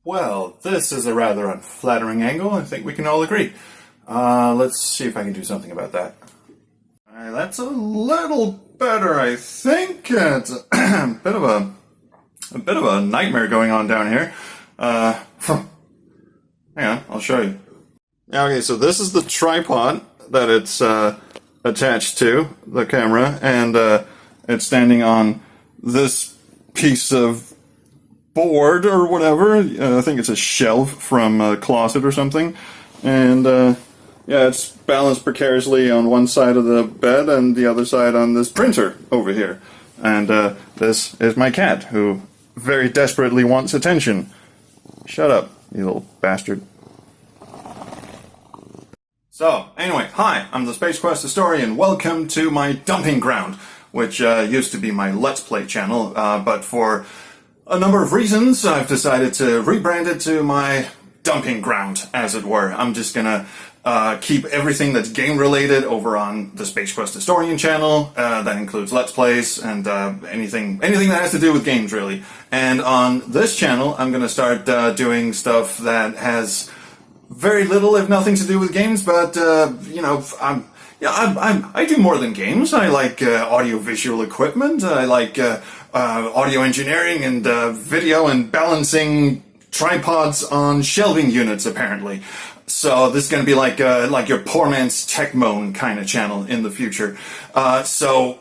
Well, this is a rather unflattering angle. I think we can all agree. Let's see if I can do something about that. That's a little better, I think. It's a bit of a nightmare going on down here. Hang on, I'll show you. Okay, so this is the tripod that it's attached to the camera, and it's standing on this piece of board or whatever. I think it's a shelf from a closet or something, and yeah, it's balanced precariously on one side of the bed and the other side on this printer over here. And this is my cat, who very desperately wants attention. Shut up, you little bastard. So, anyway, hi, I'm the Space Quest Historian. Welcome to my dumping ground, which used to be my Let's Play channel, but for a number of reasons, I've decided to rebrand it to my dumping ground, as it were. I'm just gonna keep everything that's game-related over on the Space Quest Historian channel. That includes Let's Plays and anything that has to do with games, really. And on this channel, I'm gonna start doing stuff that has very little, if nothing, to do with games, but you know, I do more than games. I like audio-visual equipment. I like audio engineering and video and balancing tripods on shelving units, apparently. So this is going to be like your poor man's tech moan kind of channel in the future. So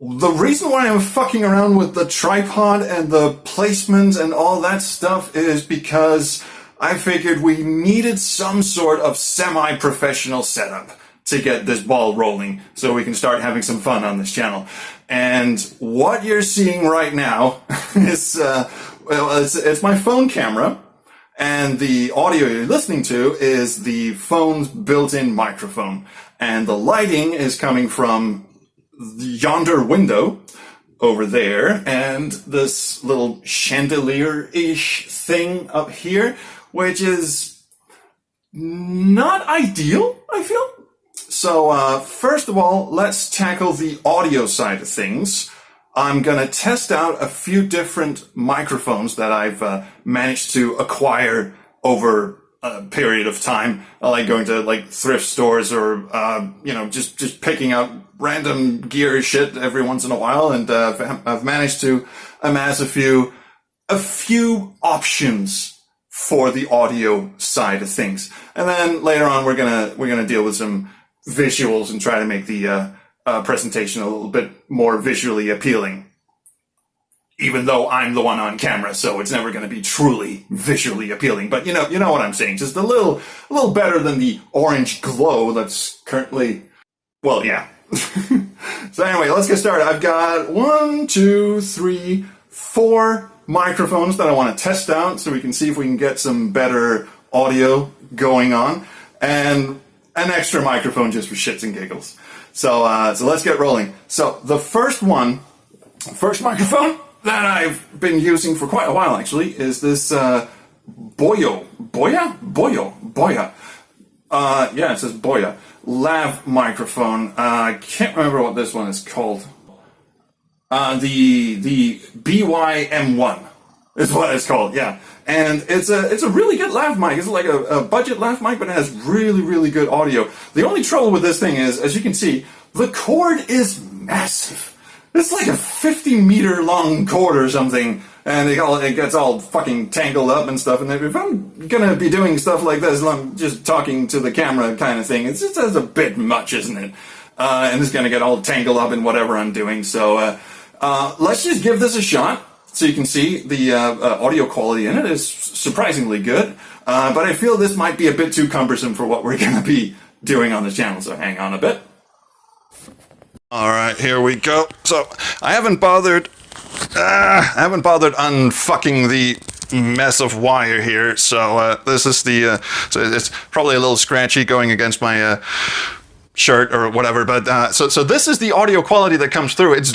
the reason why I'm fucking around with the tripod and the placement and all that stuff is because I figured we needed some sort of semi-professional setup to get this ball rolling so we can start having some fun on this channel. And what you're seeing right now is, well, it's my phone camera, and the audio you're listening to is the phone's built-in microphone. And the lighting is coming from yonder window over there, and this little chandelier-ish thing up here, which is not ideal, I feel. So, first of all, let's tackle the audio side of things. I'm gonna test out a few different microphones that I've managed to acquire over a period of time. I like going to like thrift stores or you know, just picking up random gear shit every once in a while, and I've managed to amass a few options for the audio side of things. And then later on, we're gonna deal with some visuals and try to make the presentation a little bit more visually appealing. Even though I'm the one on camera, so it's never going to be truly visually appealing. But you know what I'm saying. Just a little better than the orange glow that's currently. Well, yeah. So anyway, let's get started. I've got 1, 2, 3, 4 microphones that I want to test out so we can see if we can get some better audio going on, and an extra microphone just for shits and giggles. So let's get rolling. So the first microphone that I've been using for quite a while, actually, is this Boya. Yeah, it says Boya lav microphone. I can't remember what this one is called. The BYM1 is what it's called. Yeah, and it's a really good lav mic. It's like a budget lav mic, but it has really good audio. The only trouble with this thing is, as you can see, the cord is massive. It's like a 50-meter long cord or something, and it gets all fucking tangled up and stuff. And if I'm gonna be doing stuff like this, I'm just talking to the camera kind of thing. It's just a bit much, isn't it? And it's gonna get all tangled up in whatever I'm doing. So let's just give this a shot, so you can see the audio quality in it is surprisingly good. But I feel this might be a bit too cumbersome for what we're gonna be doing on this channel. So hang on a bit. All right, here we go. So I haven't bothered unfucking the mess of wire here. So this is the so it's probably a little scratchy going against my shirt or whatever. But so this is the audio quality that comes through. It's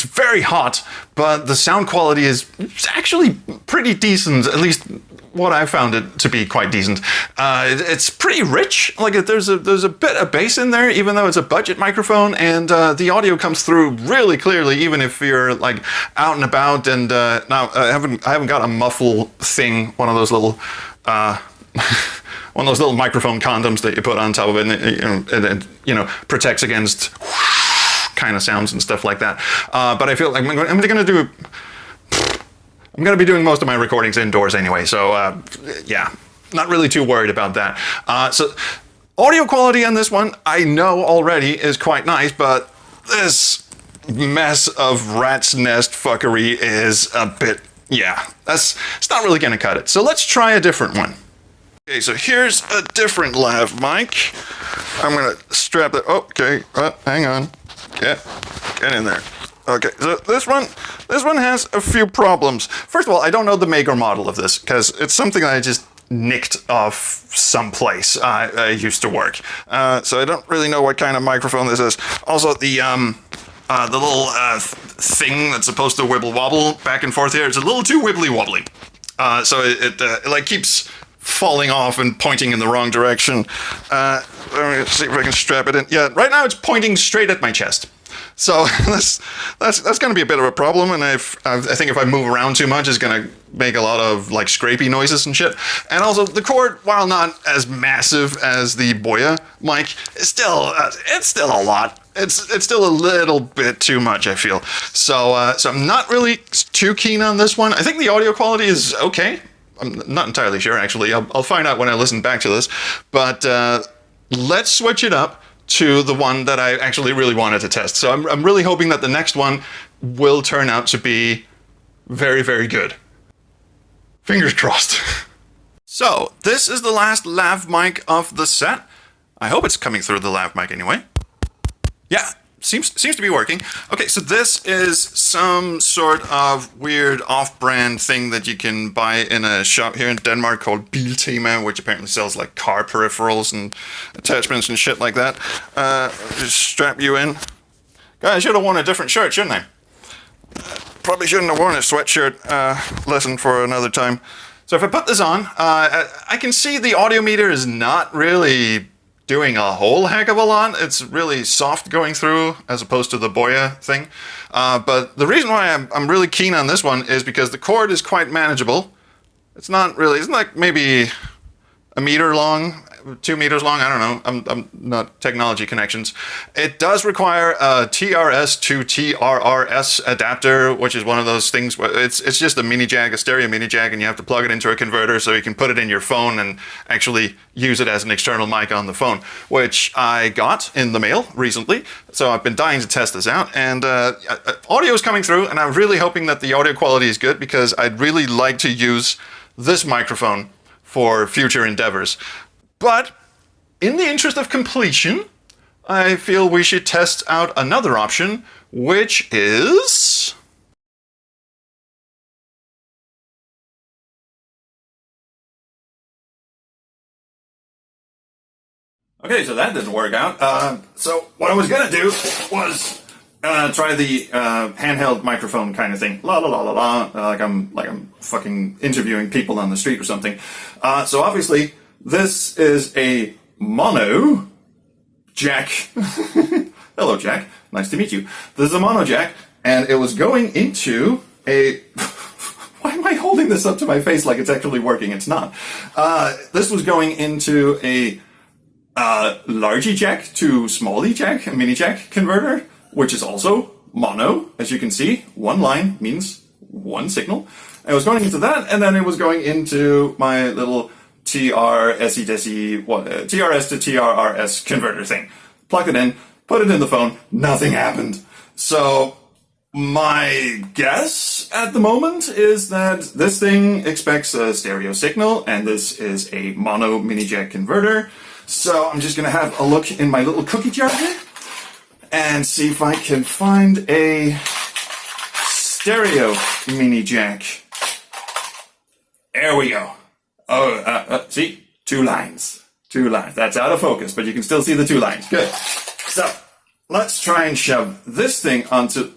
very hot, but the sound quality is actually pretty decent, at least what I found it to be quite decent. It's pretty rich. Like there's a bit of bass in there, even though it's a budget microphone, and the audio comes through really clearly, even if you're like out and about. And now I haven't got a muffle thing, one of those little microphone condoms that you put on top of it, and it you know, protects against kind of sounds and stuff like that. But I feel like I'm going to be doing most of my recordings indoors anyway, so yeah, not really too worried about that. So audio quality on this one, I know already is quite nice, but this mess of rat's nest fuckery is a bit, yeah, it's not really going to cut it. So let's try a different one. Okay, so here's a different lav mic. I'm going to strap it. Okay, hang on. Get in there. Okay, so this one has a few problems. First of all, I don't know the make or model of this, because it's something that I just nicked off someplace I used to work. So I don't really know what kind of microphone this is. Also, the little thing that's supposed to wibble wobble back and forth here, it's a little too wibbly wobbly. So it like keeps falling off and pointing in the wrong direction. Let me see if I can strap it in. Yeah, right now it's pointing straight at my chest. So that's going to be a bit of a problem, and I think if I move around too much, it's going to make a lot of like scrapey noises and shit. And also the cord, while not as massive as the Boya mic, is still it's still a lot. It's still a little bit too much, I feel. So I'm not really too keen on this one. I think the audio quality is okay. I'm not entirely sure, actually. I'll find out when I listen back to this. But let's switch it up to the one that I actually really wanted to test. So I'm really hoping that the next one will turn out to be very, very good. Fingers crossed. So this is the last lav mic of the set. I hope it's coming through the lav mic anyway. Yeah, seems to be working. Okay, so this is some sort of weird off-brand thing that you can buy in a shop here in Denmark called Biltema, which apparently sells like car peripherals and attachments and shit like that. Just strap you in. God, I should have worn a different shirt, shouldn't I? Probably shouldn't have worn a sweatshirt. Lesson for another time. So if I put this on, I can see the audio meter is not really doing a whole heck of a lot. It's really soft going through as opposed to the Boya thing. But the reason why I'm really keen on this one is because the cord is quite manageable. It's like maybe a meter long, 2 meters long. I don't know. I'm not technology connections. It does require a TRS to TRRS adapter, which is one of those things where it's just a mini jack, a stereo mini jack, and you have to plug it into a converter so you can put it in your phone and actually use it as an external mic on the phone, which I got in the mail recently. So I've been dying to test this out, and audio is coming through, and I'm really hoping that the audio quality is good because I'd really like to use this microphone for future endeavors. But in the interest of completion, I feel we should test out another option, which is... Okay, so that didn't work out. So what I was gonna do was try the handheld microphone kind of thing. La la la la la, like I'm fucking interviewing people on the street or something. So obviously, this is a mono jack. Hello, Jack. Nice to meet you. This is a mono jack, and it was going into a... Why am I holding this up to my face like it's actually working? It's not. This was going into a largy jack to smallie jack, a mini jack converter, which is also mono. As you can see, one line means one signal. And it was going into that, and then it was going into my little TRS to TRRS converter thing. Plugged it in, put it in the phone, nothing happened. So my guess at the moment is that this thing expects a stereo signal, and this is a mono mini jack converter. So I'm just gonna have a look in my little cookie jar here and see if I can find a stereo mini jack. There we go. Oh, see? 2 lines. 2 lines. That's out of focus, but you can still see the 2 lines. Good. So, let's try and shove this thing onto...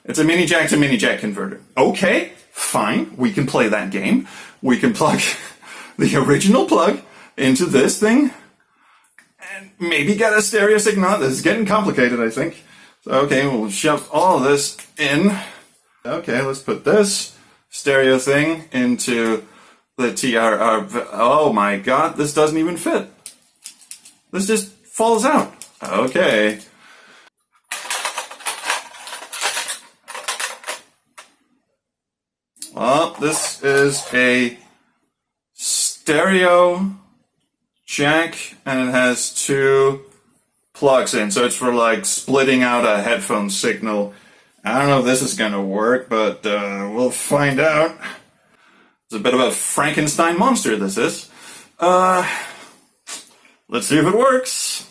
It's a mini jack to mini jack converter. Okay, Fine, we can play that game. We can plug the original plug into this thing and maybe get a stereo signal. This is getting complicated, I think. So, okay, we'll shove all of this in. Okay, let's put this stereo thing into the TRR. Oh my god, this doesn't even fit. This just falls out. Okay. Well, this is a stereo jack, and it has two plugs in, so it's for like splitting out a headphone signal. I don't know if this is gonna work, but we'll find out. It's a bit of a Frankenstein monster, this is. Let's see if it works.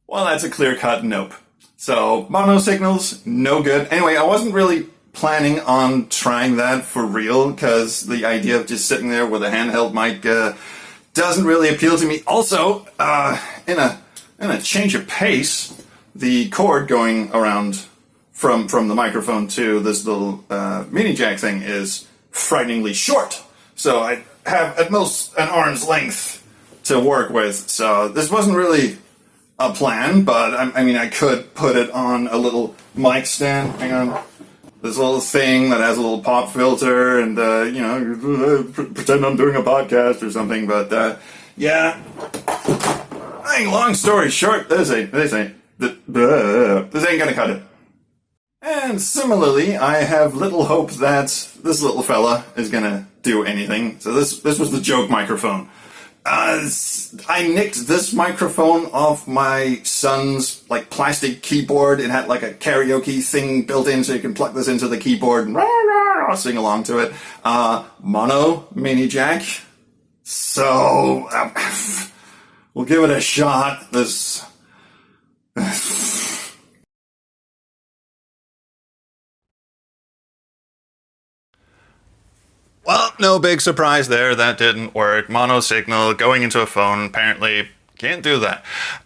Well, that's a clear-cut nope. So, mono signals, no good. Anyway, I wasn't really planning on trying that for real, because the idea of just sitting there with a handheld mic doesn't really appeal to me. Also, in a change of pace, the cord going around from the microphone to this little mini jack thing is frighteningly short. So I have at most an arm's length to work with. So this wasn't really a plan, but I mean, I could put it on a little mic stand. Hang on. This little thing that has a little pop filter and, you know, pretend I'm doing a podcast or something. But, yeah. I think long story short, this ain't gonna cut it. And similarly, I have little hope that this little fella is gonna do anything. So this was the joke microphone. I nicked this microphone off my son's like plastic keyboard. It had like a karaoke thing built in, so you can plug this into the keyboard and sing along to it. Mono mini jack. So we'll give it a shot. This. Well, no big surprise there. That didn't work. Mono signal going into a phone. Apparently, can't do that.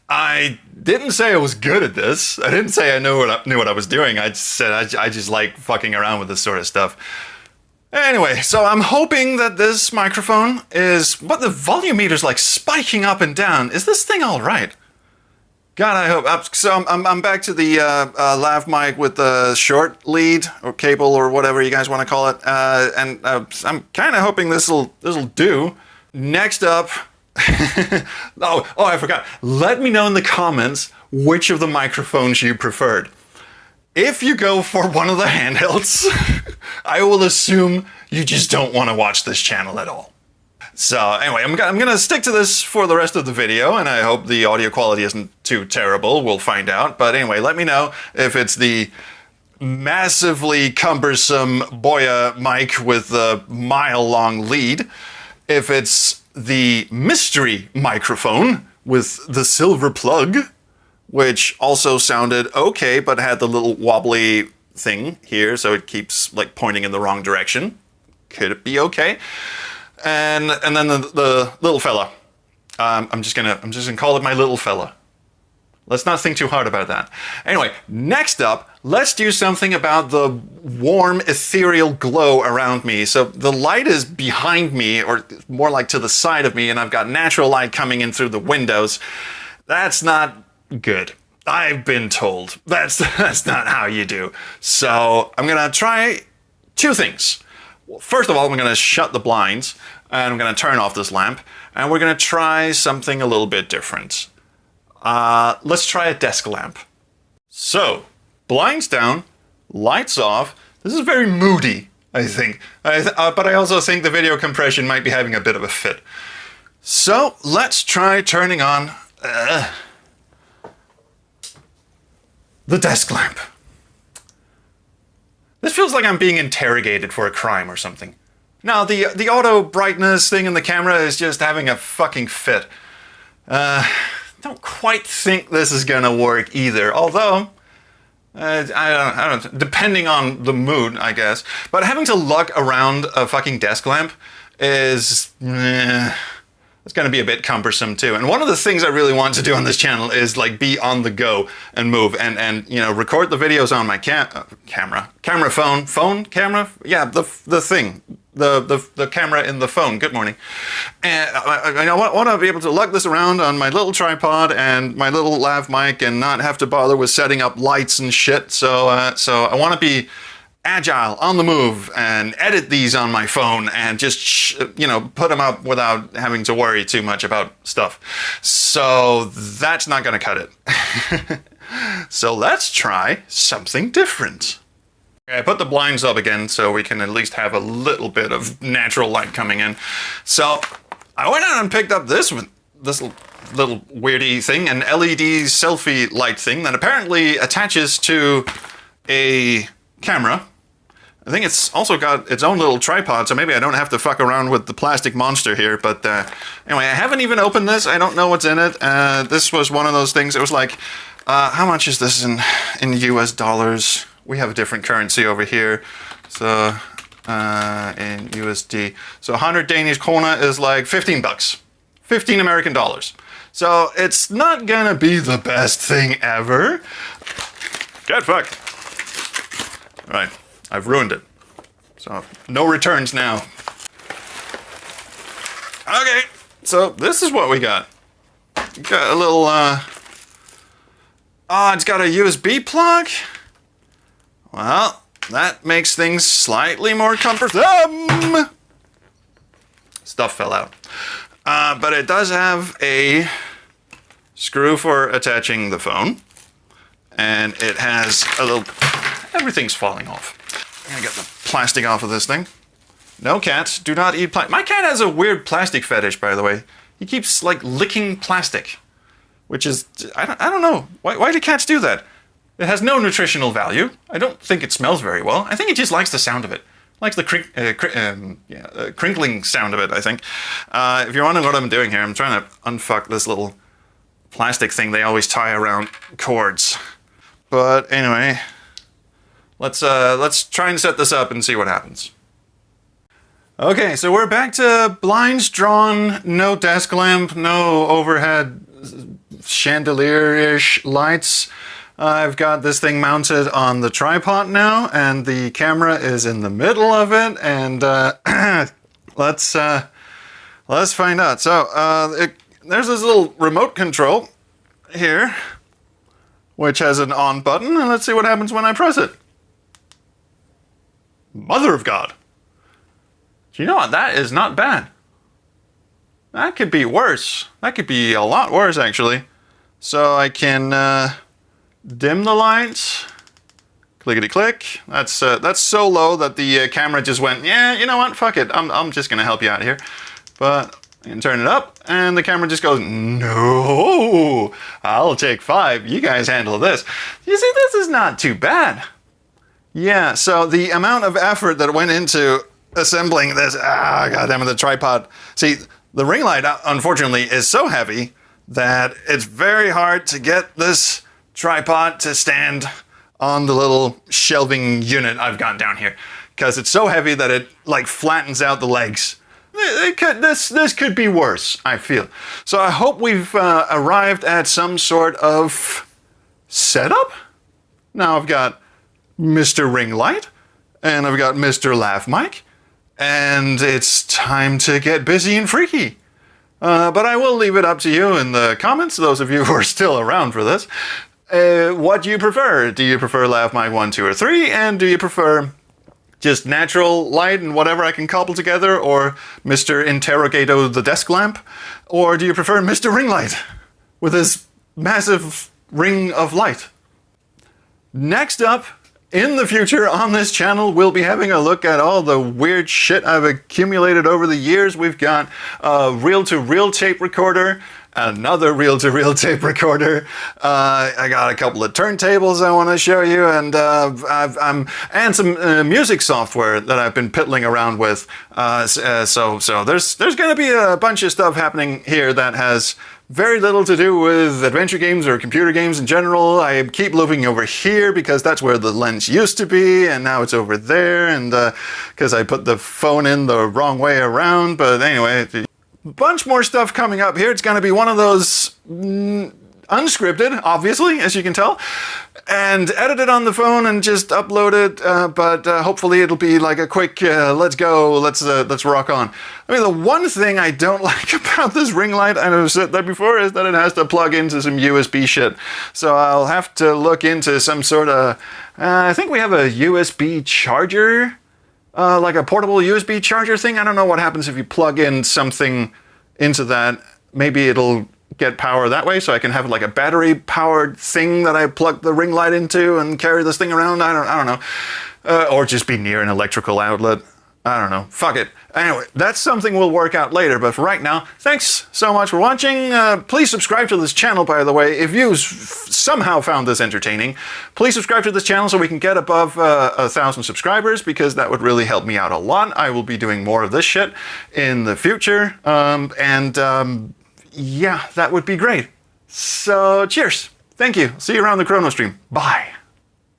I didn't say I was good at this. I didn't say I knew what I was doing. I just said I just like fucking around with this sort of stuff. Anyway, so I'm hoping that this microphone is... But the volume meter's like spiking up and down. Is this thing all right? God, I hope. So I'm back to the lav mic with the short lead or cable or whatever you guys want to call it, and I'm kind of hoping this'll do. Next up, oh, I forgot. Let me know in the comments which of the microphones you preferred. If you go for one of the handhelds, I will assume you just don't want to watch this channel at all. So anyway, I'm gonna stick to this for the rest of the video, and I hope the audio quality isn't too terrible. We'll find out. But anyway, let me know if it's the massively cumbersome Boya mic with the mile-long lead, if it's the mystery microphone with the silver plug, which also sounded okay, but had the little wobbly thing here, so it keeps like pointing in the wrong direction. Could it be okay? And then the little fella. I'm just gonna call it my little fella. Let's not think too hard about that. Anyway, next up, let's do something about the warm, ethereal glow around me. So the light is behind me, or more like to the side of me, and I've got natural light coming in through the windows. That's not good. I've been told. That's not how you do. So I'm gonna try two things. Well, first of all, I'm going to shut the blinds, and I'm going to turn off this lamp, and we're going to try something a little bit different. Let's try a desk lamp. So, blinds down, lights off. This is very moody, I think. But I also think the video compression might be having a bit of a fit. So, let's try turning on the desk lamp. This feels like I'm being interrogated for a crime or something. Now, the auto brightness thing in the camera is just having a fucking fit. Don't quite think this is gonna work either, although, I don't, depending on the mood, I guess. But having to lug around a fucking desk lamp is, It's going to be a bit cumbersome too. And one of the things I really want to do on this channel is like be on the go and move and you know, record the videos on my camera, camera, yeah, the thing, the camera in the phone. Good morning. And I want to be able to lug this around on my little tripod and my little lav mic and not have to bother with setting up lights and shit. So so I want to be agile, on the move, and edit these on my phone and just, you know, put them up without having to worry too much about stuff. So that's not going to cut it. So let's try something different. Okay, I put the blinds up again so we can at least have a little bit of natural light coming in. So I went out and picked up this little weirdy thing, an LED selfie light thing that apparently attaches to a camera. I think it's also got its own little tripod, so maybe I don't have to fuck around with the plastic monster here. But anyway, I haven't even opened this. I don't know what's in it. This was one of those things. It was like, how much is this in US dollars? We have a different currency over here. So in USD. So 100 Danish krona is like 15 bucks. 15 American dollars. So it's not gonna be the best thing ever. Get fucked. All right. I've ruined it. So, no returns now. Okay, so this is what we got. We got a little, it's got a USB plug. Well, that makes things slightly more cumbersome. Stuff fell out. But it does have a screw for attaching the phone. And it has a little... Everything's falling off. I'm gonna get the plastic off of this thing. No cats, do not eat plastic. My cat has a weird plastic fetish, by the way. He keeps, like, licking plastic. Which is... I don't know. Why do cats do that? It has no nutritional value. I don't think it smells very well. I think it just likes the sound of it. Likes the crinkling sound of it, I think. If you're wondering what I'm doing here, I'm trying to unfuck this little plastic thing they always tie around cords. But anyway... Let's try and set this up and see what happens. Okay, so we're back to blinds drawn, no desk lamp, no overhead chandelier-ish lights. I've got this thing mounted on the tripod now, and the camera is in the middle of it, and let's find out. So there's this little remote control here, which has an on button, and let's see what happens when I press it. Mother of God. Do you know what? That is not bad. That could be worse. That could be a lot worse, actually. So I can dim the lights. Clickety click. That's so low that the camera just went, yeah, you know what? Fuck it. I'm just gonna help you out here. But I can turn it up, and the camera just goes, no, I'll take 5. You guys handle this. You see, this is not too bad. Yeah, so the amount of effort that went into assembling this, goddamn the tripod. See, the ring light, unfortunately, is so heavy that it's very hard to get this tripod to stand on the little shelving unit I've got down here. Because it's so heavy that it, like, flattens out the legs. This could be worse, I feel. So I hope we've arrived at some sort of setup. Now I've got Mr. Ring Light, and I've got Mr. Laugh Mic, and it's time to get busy and freaky. But I will leave it up to you in the comments, those of you who are still around for this. What do you prefer? Do you prefer Laugh Mic 1, 2, or 3? And do you prefer just natural light and whatever I can cobble together, or Mr. Interrogato the desk lamp? Or do you prefer Mr. Ring Light with his massive ring of light? Next up, in the future on this channel, we'll be having a look at all the weird shit I've accumulated over the years. We've got a reel-to-reel tape recorder, another reel-to-reel tape recorder. I got a couple of turntables I want to show you, and and some music software that I've been piddling around with. So there's going to be a bunch of stuff happening here that has very little to do with adventure games or computer games in general. I keep looping over here because that's where the lens used to be, and now it's over there, and because I put the phone in the wrong way around. But anyway, bunch more stuff coming up here. It's going to be one of those unscripted, obviously, as you can tell, and edit it on the phone and just upload it, but hopefully it'll be like a quick, let's go, let's rock on. I mean, the one thing I don't like about this ring light, and I've said that before, is that it has to plug into some USB shit. So I'll have to look into some sort of, I think we have a USB charger, like a portable USB charger thing. I don't know what happens if you plug in something into that. Maybe it'll get power that way, so I can have like a battery powered thing that I plug the ring light into and carry this thing around. I don't know. Or just be near an electrical outlet. I don't know. Fuck it. Anyway, that's something we'll work out later, but for right now, thanks so much for watching. Please subscribe to this channel, by the way. If you somehow found this entertaining, please subscribe to this channel so we can get above 1,000 subscribers, because that would really help me out a lot. I will be doing more of this shit in the future, yeah, that would be great. So, cheers. Thank you. See you around the Chrono stream. Bye.